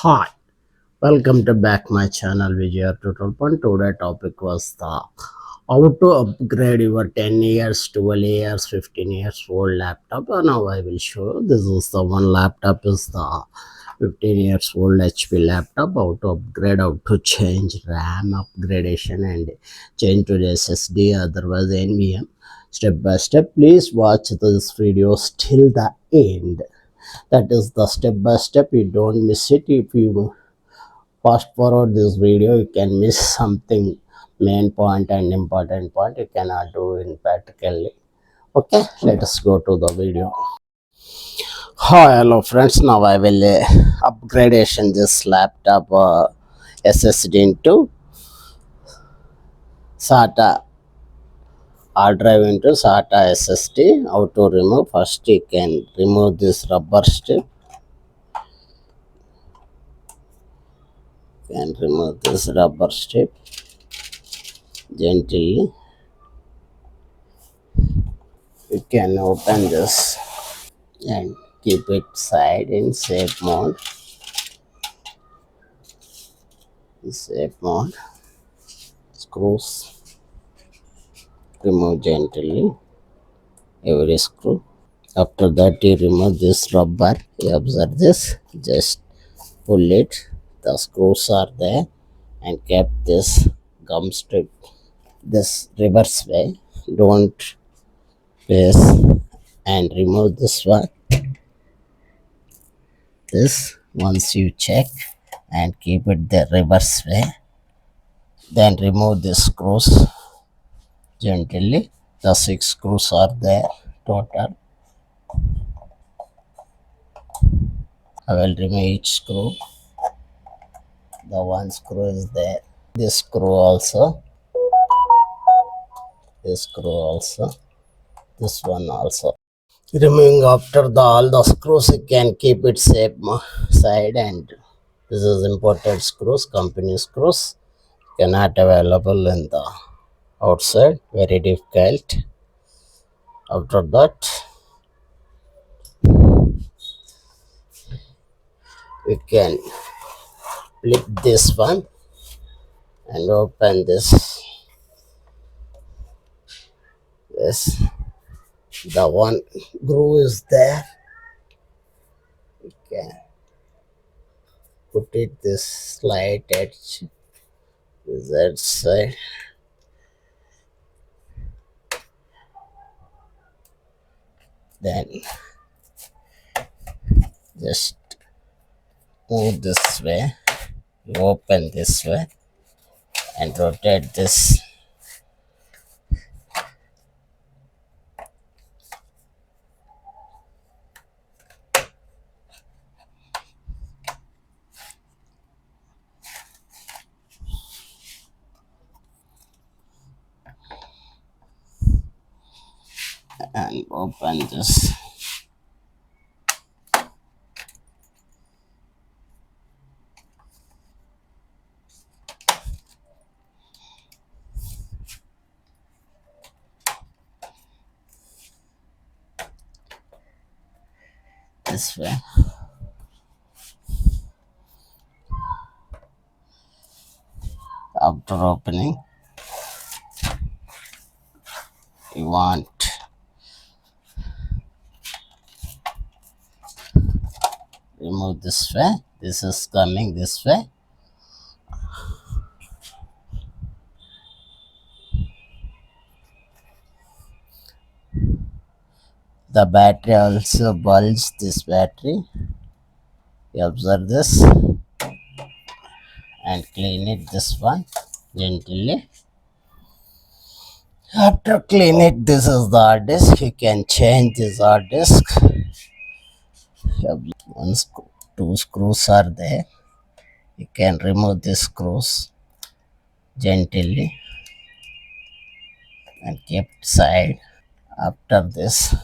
Hi, welcome to back my channel Vijay Tutorial Point. Today topic was the how to upgrade your 10 years, 12 years, 15 years old laptop. Now I will show you. This is the one laptop is the 15 years old HP laptop. How to upgrade, how to change RAM upgradation and change to the SSD, otherwise NVM. Step by step, please watch this video till the end. That is the step by step. You don't miss it. If you fast forward this video, you can miss something main point and important point. You cannot do in practically. Okay, let us go to the video. Hi, hello friends. Now I will upgradation this laptop SSD into SATA hard drive into SATA SSD. How to remove? First you can remove this rubber strip. Can remove this rubber strip gently. You can open this and keep it side in safe mode. Screws remove gently every screw. After that you remove this rubber. You observe this, just pull it. The screws are there, and keep this gum strip this reverse way. Don't place and remove this one. This once you check and keep it the reverse way, then remove the screws gently. The 6 screws are there total. I will remove each screw. The one screw is there. This screw also. This screw also. This one also. Removing after all the screws, you can keep it safe side, and this is imported screws, company screws. Cannot available in the outside. Very difficult. After that, we can flip this one and open this. Yes, the one groove is there. We can put it this slight edge that side. Then just move this way. You open this way and rotate this. And open this. This way. After opening, you want remove this way. This is coming this way. The battery also bulges this battery. You observe this and clean it this one gently. After clean it, this is the hard disk. You can change this hard disk. One screw, 2 screws are there. You can remove these screws gently and keep side. After this,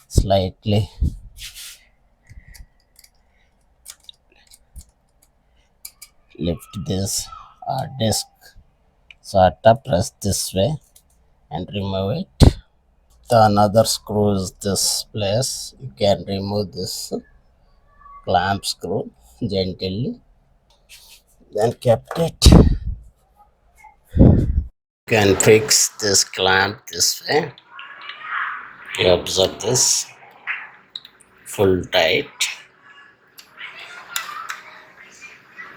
slightly lift this hard disk. SATA, press this way and remove it. The another screw is this place. You can remove this clamp screw gently, then kept it. Can fix this clamp this way. You observe this full tight,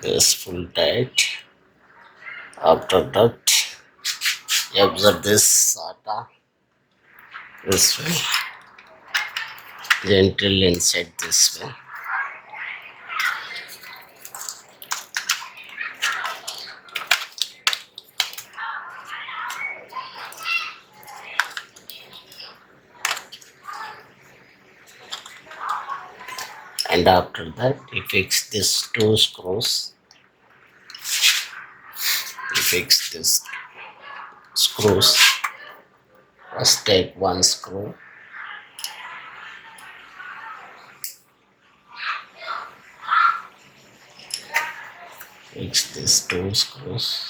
this full tight. After that, you observe this SATA this way, gentle inside this way. And after that, you fix these two screws. You fix these screws. First, take one screw. Fix these two screws.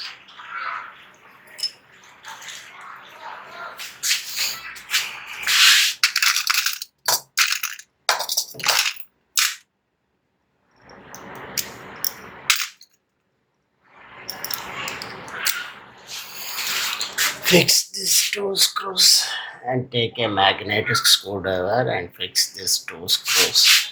Fix these two screws and take a magnetic screwdriver and fix these two screws.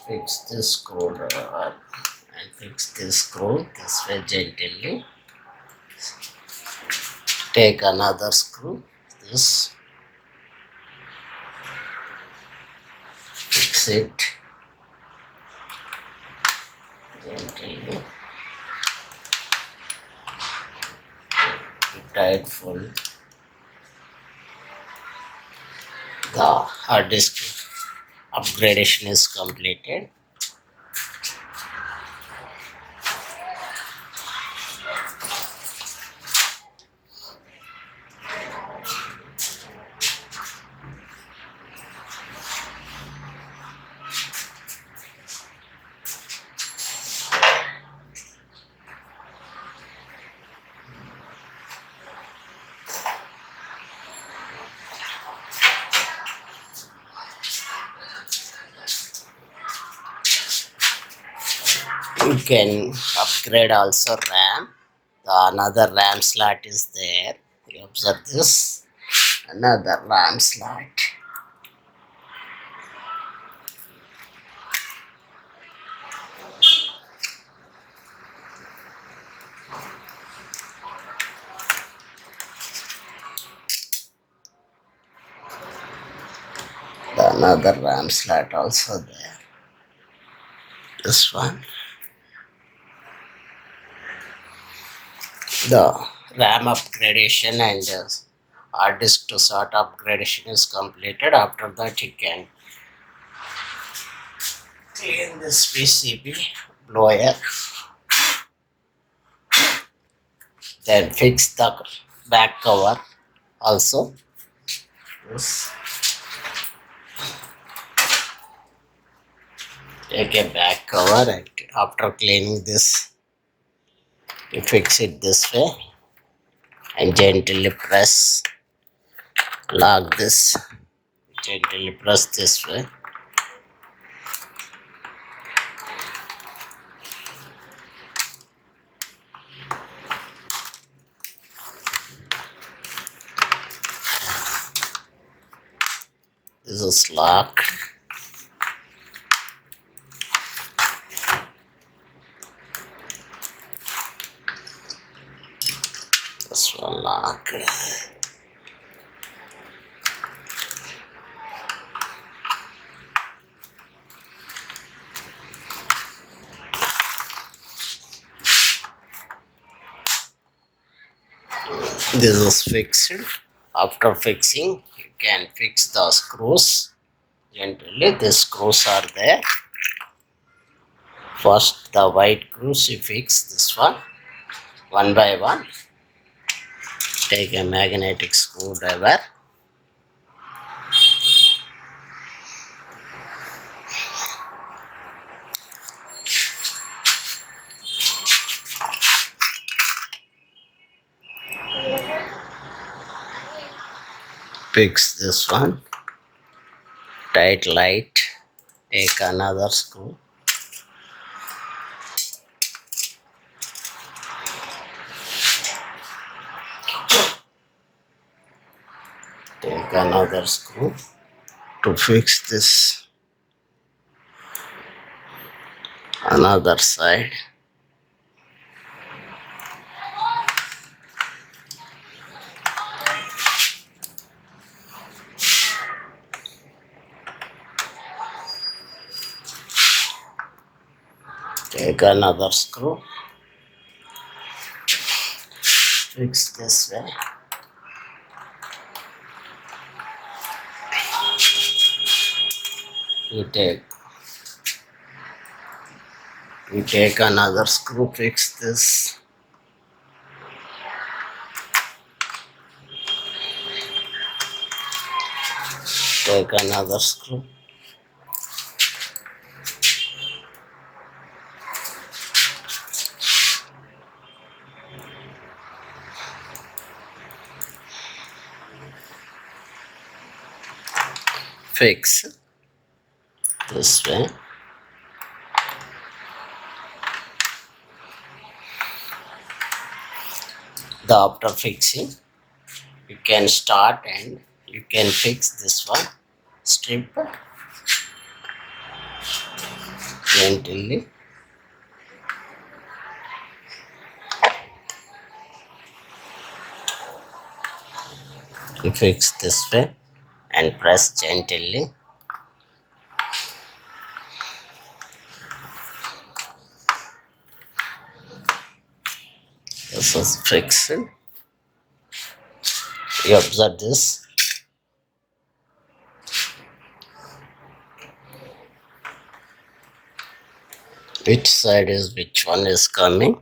Fix this screwdriver and fix this screw this way gently. Take another screw, this, fix it gently, tight full. The hard disk upgradation is completed. You can upgrade also RAM. Another RAM slot is there. You observe this. Another RAM slot. Another RAM slot also there. This one. The RAM upgradation and hard disk to SATA upgradation is completed. After that, you can clean this PCB, blow air, then fix the back cover also. This. Take a back cover and after cleaning this, you fix it this way and gently press, lock this, gently press this way. This is locked. This one lock. This is fixed. After fixing, you can fix the screws gently. The screws are there. First, the white screws you fix this one by one. Take a magnetic screwdriver. Fix this one. Tight light. Take another screw. Take another screw to fix this. Another side. Take another screw. Fix this way. You take another screw, fix this. Take another screw. Fix this way. After fixing, you can start and you can fix this one strip gently. You fix this way and press gently. This is fixed. You observe this. Which one is coming?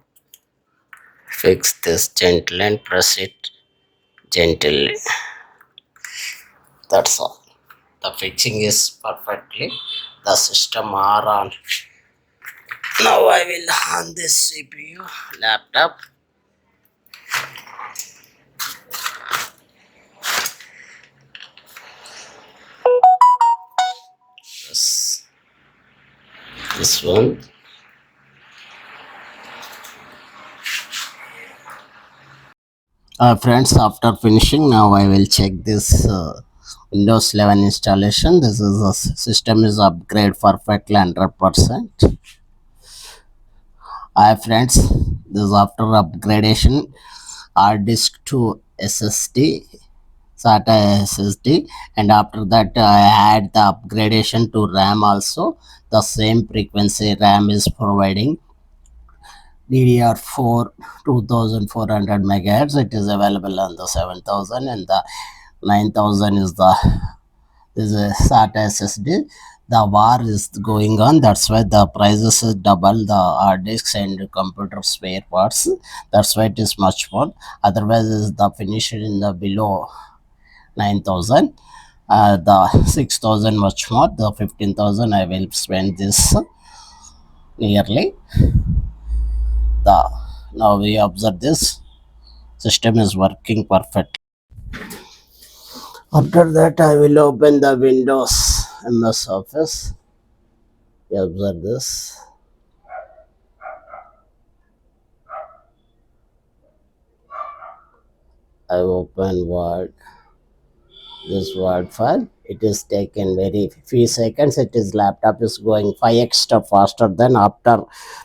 Fix this gently and press it gently. That's all. The fixing is perfectly. The system are on. Now I will on this CPU laptop. This one. Friends, after finishing, now I will check this Windows 11 installation. This is a system is upgrade perfectly 100%. Hi friends, this is after upgradation hard disk to SSD, SATA SSD, and after that I had the upgradation to RAM also. The same frequency RAM is providing DDR4 2400 megahertz. It is available on the 7000 and the 9000 is the this is SATA SSD. The war is going on. That's why the prices is double the hard disks and computer spare parts. That's why it is much more. Otherwise, is the finished in the below 9000. The 6000 much more. The 15,000 I will spend this nearly. Now we observe this system is working perfect. After that, I will open the Windows MS Office. You observe this. I open Word. This Word file. It is taken very few seconds. It is laptop is going 5x faster than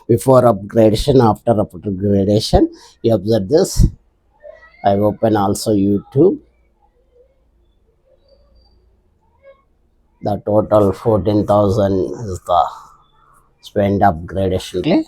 before upgradation. After upgradation, you observe this. I open also YouTube. The total 14,000 is the spend upgrade recently.